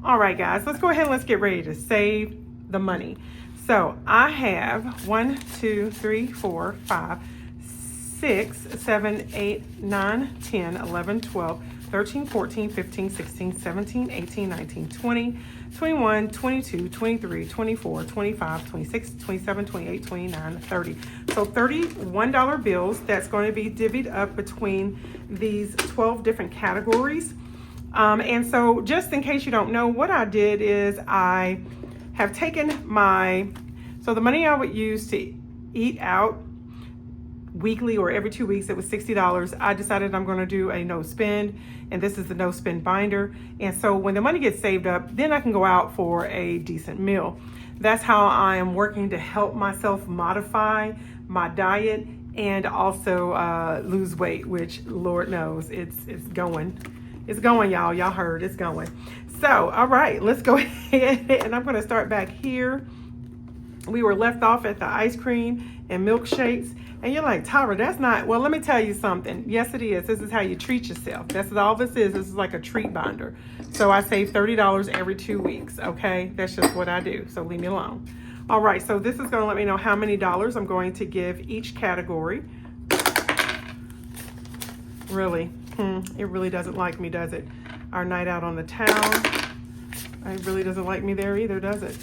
All right, guys, let's go ahead and let's get ready to save the money. So I have 1, 2, 3, 4, 5, 6, 7, 8, 9, 10, 11, 12, 13, 14, 15, 16, 17, 18, 19, 20, 21, 22, 23, 24, 25, 26, 27, 28, 29, 30. So $31 bills that's going to be divvied up between these 12 different categories. And so just in case you don't know, what I did is I have taken so the money I would use to eat out weekly or every 2 weeks, it was $60. I decided I'm going to do a no spend, and this is the no spend binder. And so when the money gets saved up, then I can go out for a decent meal. That's how I am working to help myself modify my diet and also lose weight, which Lord knows it's going. It's going, y'all. Y'all heard it's going. So, all right, let's go ahead. And I'm going to start back here. We were left off at the ice cream and milkshakes. And you're like, Tyra, that's not, well, let me tell you something. Yes, it is. This is how you treat yourself. That's all this is. This is like a treat binder. So I save $30 every 2 weeks, okay? That's just what I do. So leave me alone. All right, so this is going to let me know how many dollars I'm going to give each category. Really? It really doesn't like me, does it? Our night out on the town. It really doesn't like me there either, does it?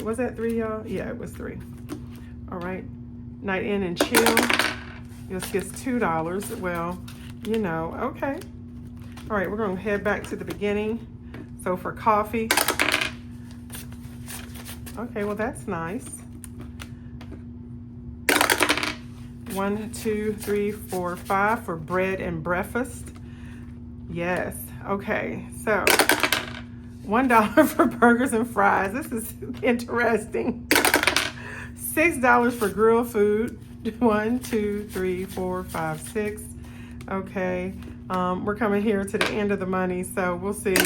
Was that 3, y'all? Yeah, it was 3. All right, night in and chill. This gets $2. Well, you know, okay. All right, we're going to head back to the beginning. So for coffee. Okay, well, that's nice. 1, 2, 3, 4, 5 for bread and breakfast. Yes. Okay, so $1 for burgers and fries. This is interesting. $6 for grill food. 1, 2, 3, 4, 5, 6. Okay. We're coming here to the end of the money, so we'll see.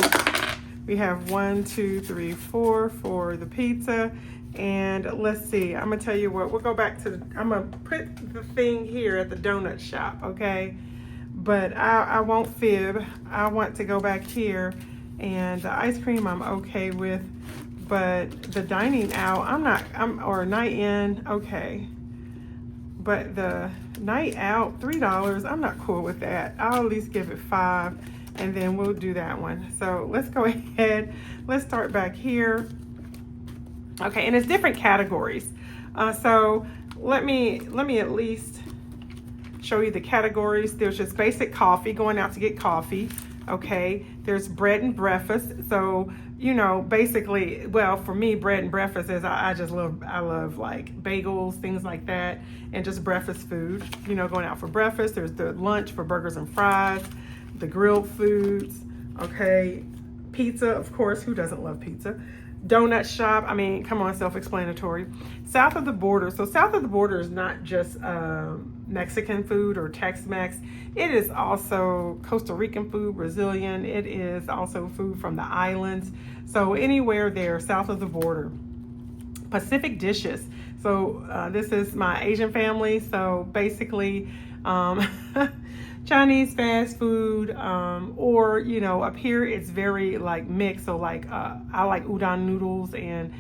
We have 1, 2, 3, 4 for the pizza. And let's see, I'm gonna tell you what, we'll go back to I'm gonna put the thing here at the donut shop, okay? But I won't fib. I want to go back here, and the ice cream I'm okay with, but the dining out, or night in, okay. But the night out, $3, I'm not cool with that. I'll at least give it 5, and then we'll do that one. So let's go ahead, let's start back here. Okay, and it's different categories. So let me at least show you the categories. There's just basic coffee, going out to get coffee. Okay, there's bread and breakfast. So, you know, basically, well, for me, bread and breakfast is I love like bagels, things like that, and just breakfast food. You know, going out for breakfast. There's the lunch for burgers and fries, the grilled foods. Okay, pizza, of course. Who doesn't love pizza? Donut shop, I mean, come on, self-explanatory. South of the border. So south of the border is not just Mexican food or Tex-Mex. It is also Costa Rican food, Brazilian. It is also food from the islands. So anywhere there, south of the border. Pacific dishes. So this is my Asian family. So basically, Chinese fast food, or, you know, up here it's very like mixed. So like I like udon noodles and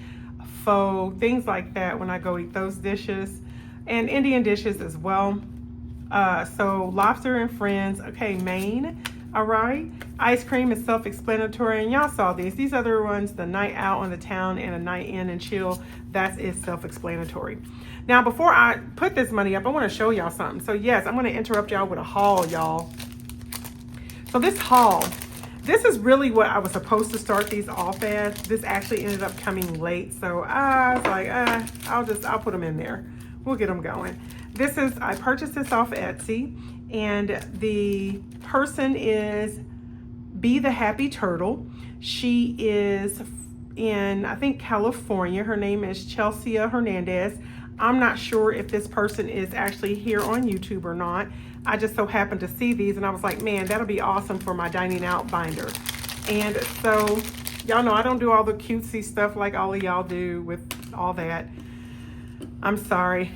pho, things like that when I go eat those dishes, and Indian dishes as well. So lobster and friends. Okay, Maine. All right, ice cream is self-explanatory, and y'all saw these other ones, the night out on the town and a night in and chill. That is self-explanatory. Now, before I put this money up, I want to show y'all something. So yes, I'm going to interrupt y'all with a haul, y'all. So this haul, this is really what I was supposed to start these off as. This actually ended up coming late, so I was like, I'll put them in there. We'll get them going. I purchased this off Etsy, and the person is Be the Happy Turtle. She is in, I think, California. Her name is Chelsea Hernandez. I'm not sure if this person is actually here on YouTube or not. I just so happened to see these, and I was like, man, that'll be awesome for my dining out binder. And so, y'all know I don't do all the cutesy stuff like all of y'all do with all that. I'm sorry.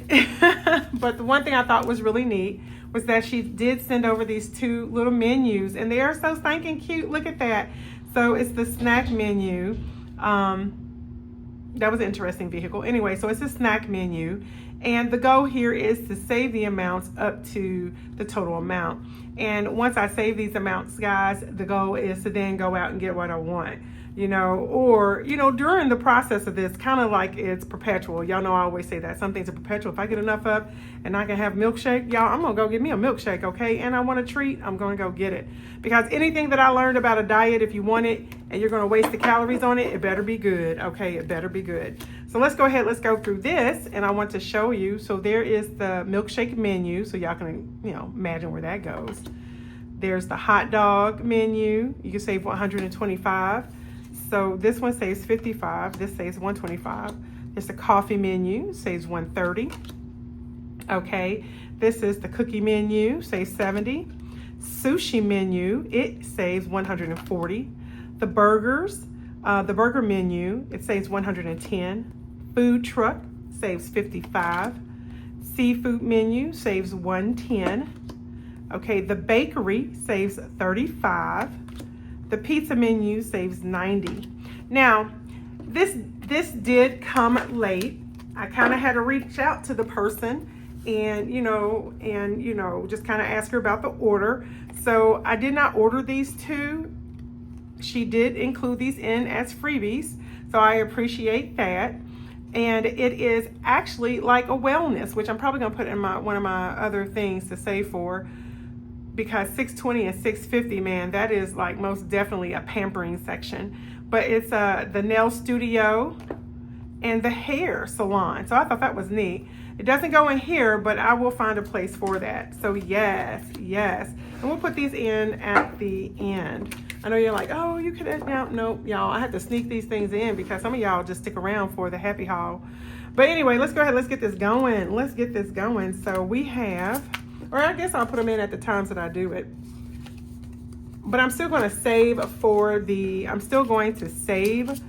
But the one thing I thought was really neat was that she did send over these 2 little menus, and they are so stinking cute. Look at that. So it's the snack menu. That was an interesting vehicle. Anyway, so it's a snack menu. And the goal here is to save the amounts up to the total amount. And once I save these amounts, guys, the goal is to then go out and get what I want. Or, during the process of this, kind of like it's perpetual. Y'all know I always say that. Some things are perpetual. If I get enough up and I can have milkshake, y'all, I'm going to go get me a milkshake, okay? And I want a treat, I'm going to go get it. Because anything that I learned about a diet, if you want it and you're going to waste the calories on it, it better be good, okay? It better be good. So let's go ahead, let's go through this, and I want to show you. So there is the milkshake menu, so y'all can, imagine where that goes. There's the hot dog menu. You can save 125. So this one saves 55. This saves 125. There's the coffee menu, saves 130. Okay, this is the cookie menu, saves 70. Sushi menu, it saves 140. The burgers, the burger menu, it saves 110. Food truck saves 55. Seafood menu saves 110. Okay, the bakery saves 35. The pizza menu saves 90. Now, this did come late. I kind of had to reach out to the person and just kind of ask her about the order. So I did not order these 2. She did include these in as freebies, so I appreciate that. And it is actually like a wellness, which I'm probably gonna put in one of my other things to save for. Because $620 and $650, man, that is like most definitely a pampering section. But it's the nail studio and the hair salon. So I thought that was neat. It doesn't go in here, but I will find a place for that. So yes. And we'll put these in at the end. I know you're like, oh, you could have, no, y'all, I have to sneak these things in because some of y'all just stick around for the happy haul. But anyway, let's go ahead, let's get this going. So we have, or I guess I'll put them in at the times that I do it. But I'm still going to save I'm still going to save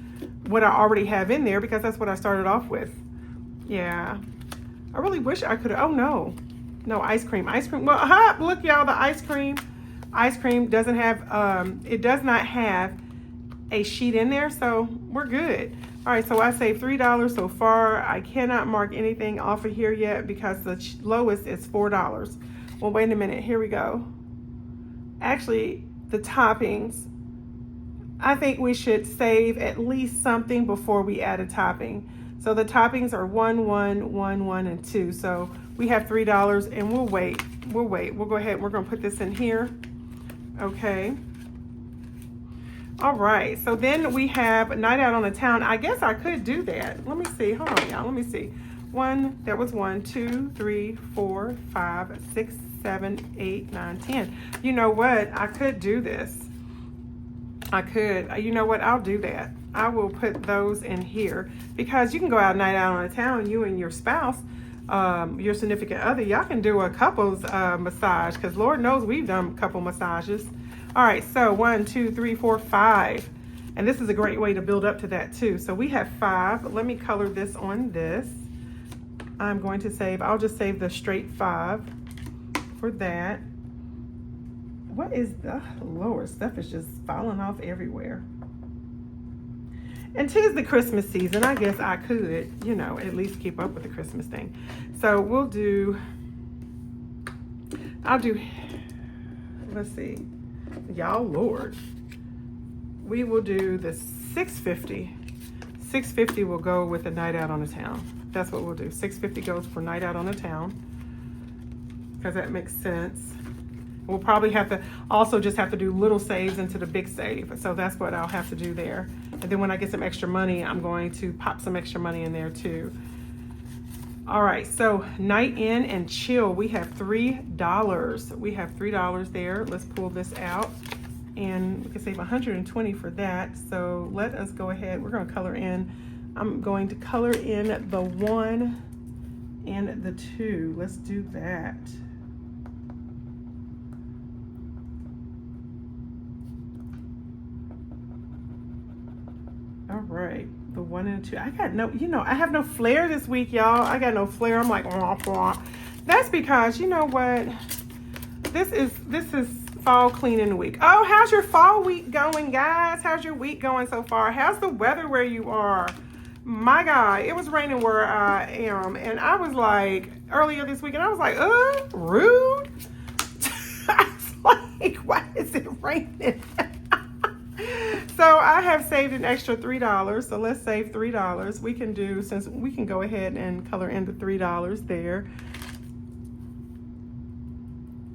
what I already have in there because that's what I started off with. Yeah. I really wish I could have, oh no, ice cream. Well, look y'all, the ice cream doesn't have, it does not have a sheet in there, so we're good. All right, so I saved $3 so far. I cannot mark anything off of here yet because the lowest is $4. Well, wait a minute, here we go. Actually, the toppings, I think we should save at least something before we add a topping. So the toppings are 1, 1, 1, 1, and 2. So we have $3 and we'll wait. We'll go ahead, we're gonna put this in here. Okay. All right, so then we have a night out on the town. I guess I could do that. Let me see, hold on y'all, let me see. That was 1, 2, 3, 4, 5, 6, 7, 8, 9, 10. You know what, I could do this. You know what, I'll do that. I will put those in here because you can go out night out on the town, you and your spouse, your significant other, y'all can do a couples massage because Lord knows we've done couple massages. All right, so 1, 2, 3, 4, 5. And this is a great way to build up to that too. So we have 5. Let me color this on this. I'm going to I'll just save the straight 5 for that. What is the Lord? Stuff is just falling off everywhere. And 'tis the Christmas season. I guess I could, at least keep up with the Christmas thing. So let's see. Y'all, Lord. We will do the $650. $650 will go with a night out on the town. That's what we'll do. $650 goes for night out on the town. Because that makes sense. We'll probably have to do little saves into the big save. So that's what I'll have to do there. And then when I get some extra money, I'm going to pop some extra money in there too. All right, so night in and chill, we have $3. We have $3 there. Let's pull this out. And we can save $120 for that. So let us go ahead. We're going to color in. I'm going to color in the 1 and the 2. Let's do that. All right, the 1 and 2. I got no, I have no flair this week, y'all. I got no flair. I'm like, wah, wah. That's because, you know what? this is fall cleaning week. Oh, how's your fall week going, guys? How's your week going so far? How's the weather where you are? My God, it was raining where I am, and I was like, earlier this week, and I was like, rude. I was like, why is it raining? So I have saved an extra $3. So let's save $3. We can do, since we can go ahead and color in the $3 there.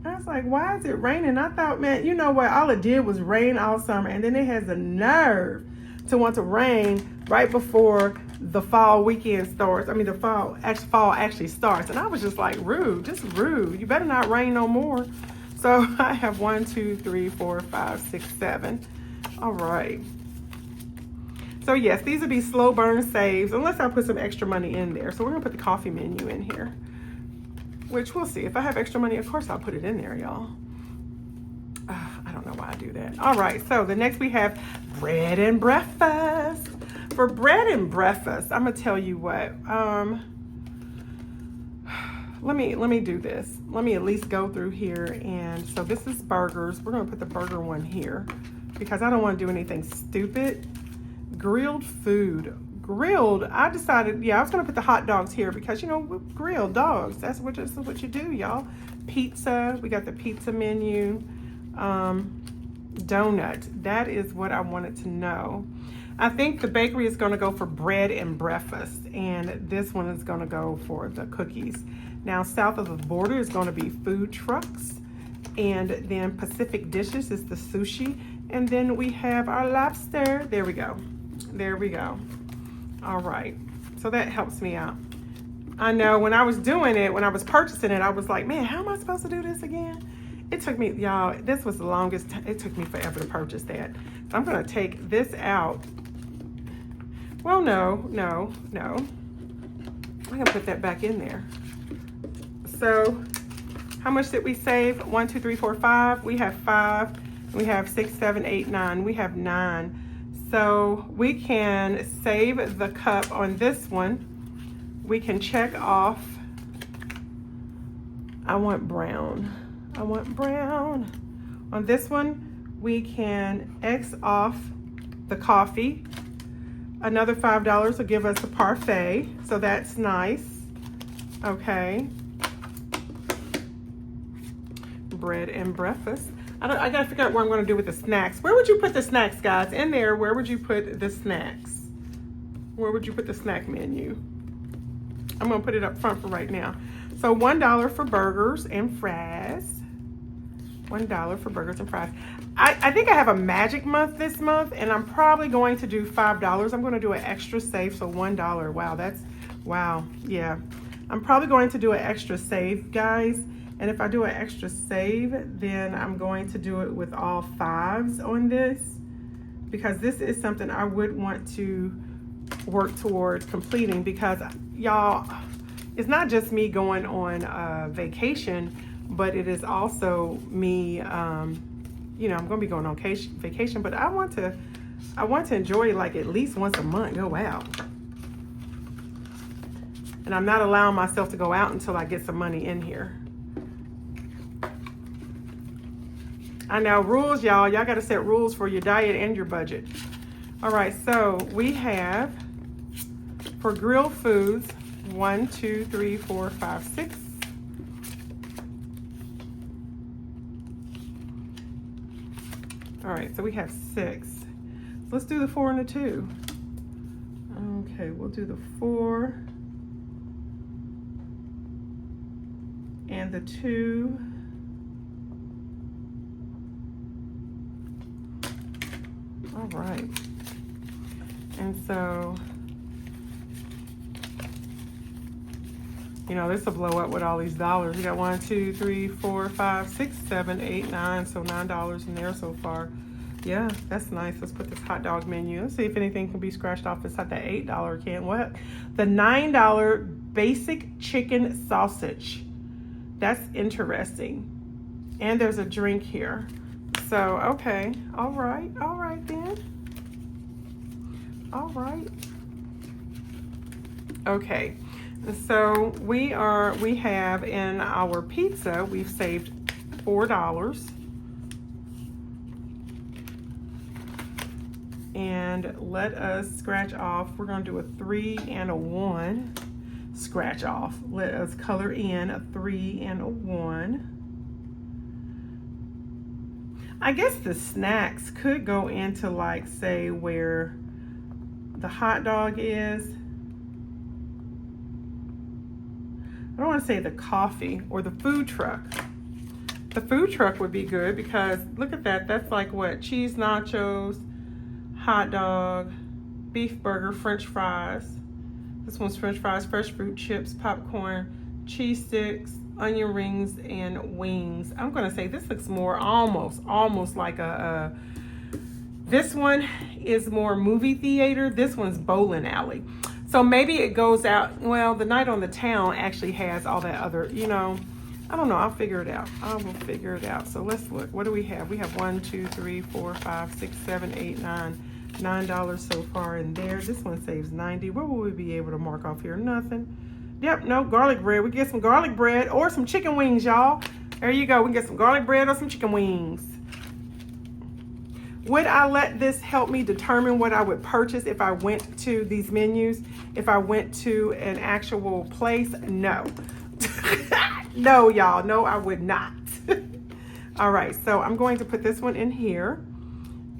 I was like, why is it raining? I thought, man, you know what? All it did was rain all summer, and then it has the nerve to want to rain right before the fall weekend starts. I mean, the fall actually starts. And I was just like, rude, just rude. You better not rain no more. So I have 1, 2, 3, 4, 5, 6, 7. All right. So yes, these would be slow burn saves, unless I put some extra money in there. So we're gonna put the coffee menu in here, which we'll see. If I have extra money, of course I'll put it in there, y'all. I don't know why I do that. All right, so the next we have bread and breakfast. For bread and breakfast, I'm gonna tell you what. Let me do this. Let me at least go through here. And so this is burgers. We're gonna put the burger one here because I don't want to do anything stupid. Grilled food. Grilled, I decided, I was gonna put the hot dogs here because, you know, grilled dogs, that's what you do, y'all. Pizza, we got the pizza menu. Donut, that is what I wanted to know. I think the bakery is gonna go for bread and breakfast, and this one is gonna go for the cookies. Now, south of the border is gonna be food trucks, and then Pacific Dishes is the sushi, and then we have our lobster. There we go. There we go. All right, so that helps me out. I know when I was doing it, when I was purchasing it, I was like, man, how am I supposed to do this again? It took me, y'all, this was the longest, it took me forever to purchase that. So I'm gonna take this out. Well, no. I'm gonna put that back in there. So how much did we save? 1, 2, 3, 4, 5. We have 5. We have 6, 7, 8, 9. We have 9. So we can save the cup on this one. We can check off, I want brown. On this one, we can X off the coffee. Another $5 will give us a parfait, so that's nice. Okay. Bread and breakfast. I gotta figure out what I'm gonna do with the snacks. Where would you put the snacks, guys? In there, where would you put the snacks? Where would you put the snack menu? I'm gonna put it up front for right now. So $1 for burgers and fries. $1 for burgers and fries. I think I have a magic month this month, and I'm probably going to do $5. I'm gonna do an extra save, so $1. Wow, yeah. I'm probably going to do an extra save, guys. And if I do an extra save, then I'm going to do it with all 5s on this, because this is something I would want to work towards completing, because y'all, it's not just me going on vacation, but it is also me, you know, I'm gonna be going on vacation, but I want to enjoy, like, at least once a month, go out. And I'm not allowing myself to go out until I get some money in here. I know, rules, y'all. Y'all got to set rules for your diet and your budget. All right, so we have, for grilled foods, 1, 2, 3, 4, 5, 6. All right, so we have 6. So let's do the 4 and the 2. Okay, we'll do the 4 and the 2. All right, and so, you know, this will blow up with all these dollars. We got 1, 2, 3, 4, 5, 6, 7, 8, 9, so $9 in there so far. Yeah, that's nice. Let's put this hot dog menu. Let's see if anything can be scratched off inside that $8 can. What? The $9 basic chicken sausage. That's interesting. And there's a drink here. So, okay, all right then. All right. Okay, so we have in our pizza, we've saved $4. And let us scratch off. We're going to do a 3 and a 1. Scratch off. Let us color in a 3 and a 1. I guess the snacks could go into, like, say where the hot dog is. I don't want to say the coffee or the food truck. The food truck would be good because look at that. That's like what? Cheese nachos, hot dog, beef burger, French fries. This one's French fries, fresh fruit chips, popcorn, cheese sticks, onion rings, and wings. I'm gonna say this looks more almost like a this one is more movie theater. This one's bowling alley. So maybe it goes out, well, the night on the town actually has all that other, you know, I don't know, I'll figure it out. I will figure it out. So let's look, what do we have? We have 1, 2, 3, 4, 5, 6, 7, 8, 9, $9 so far in there. This one saves 90. What will we be able to mark off here? Nothing. Yep, no, garlic bread. We get some garlic bread or some chicken wings, y'all. There you go. We can get some garlic bread or some chicken wings. Would I let this help me determine what I would purchase if I went to these menus? If I went to an actual place? No. No, y'all. No, I would not. All right, so I'm going to put this one in here.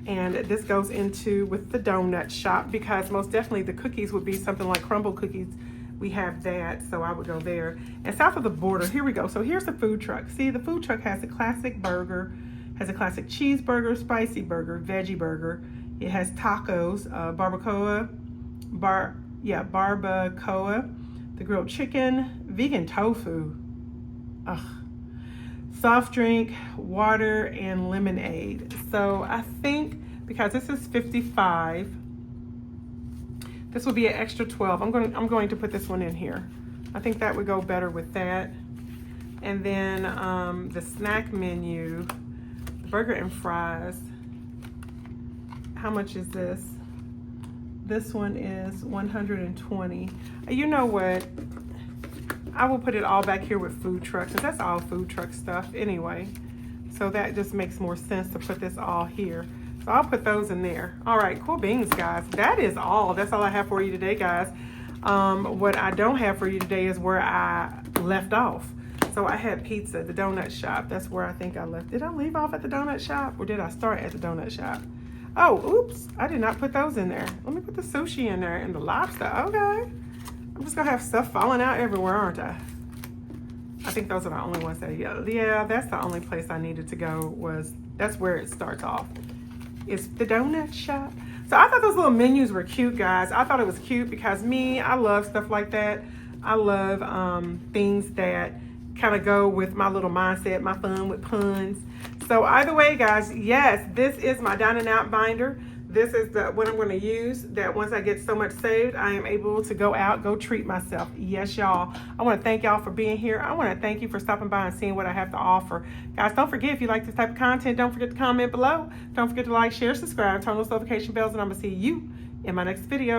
And this goes into with the donut shop because most definitely the cookies would be something like crumble cookies. We have that, so I would go there. And south of the border, here we go. So here's the food truck. See, the food truck has a classic burger, has a classic cheeseburger, spicy burger, veggie burger. It has tacos, barbacoa, the grilled chicken, vegan tofu, soft drink, water, and lemonade. So I think because this is 55, this will be an extra 12. I'm going to put this one in here. I think that would go better with that. And then the snack menu, burger and fries. How much is this? This one is 120. You know what? I will put it all back here with food trucks, because that's all food truck stuff anyway. So that just makes more sense to put this all here. So I'll put those in there. All right, cool beans, guys. That is all. That's all I have for you today, guys. What I don't have for you today is where I left off. So I had pizza, the donut shop. That's where I think I left. Did I leave off at the donut shop or did I start at the donut shop? Oh, oops. I did not put those in there. Let me put the sushi in there and the lobster. Okay. I'm just going to have stuff falling out everywhere, aren't I? I think those are the only ones that, yeah, that's the only place I needed to go was, that's where it starts off. It's the donut shop. So I thought those little menus were cute, guys. I thought it was cute because I love stuff like that. I love things that kind of go with my little mindset, my fun with puns. So either way, guys, yes, this is my dining out binder. This is what I'm going to use, that once I get so much saved, I am able to go out, go treat myself. Yes, y'all. I want to thank y'all for being here. I want to thank you for stopping by and seeing what I have to offer. Guys, don't forget, if you like this type of content, don't forget to comment below. Don't forget to like, share, subscribe, turn those notification bells, and I'm going to see you in my next video.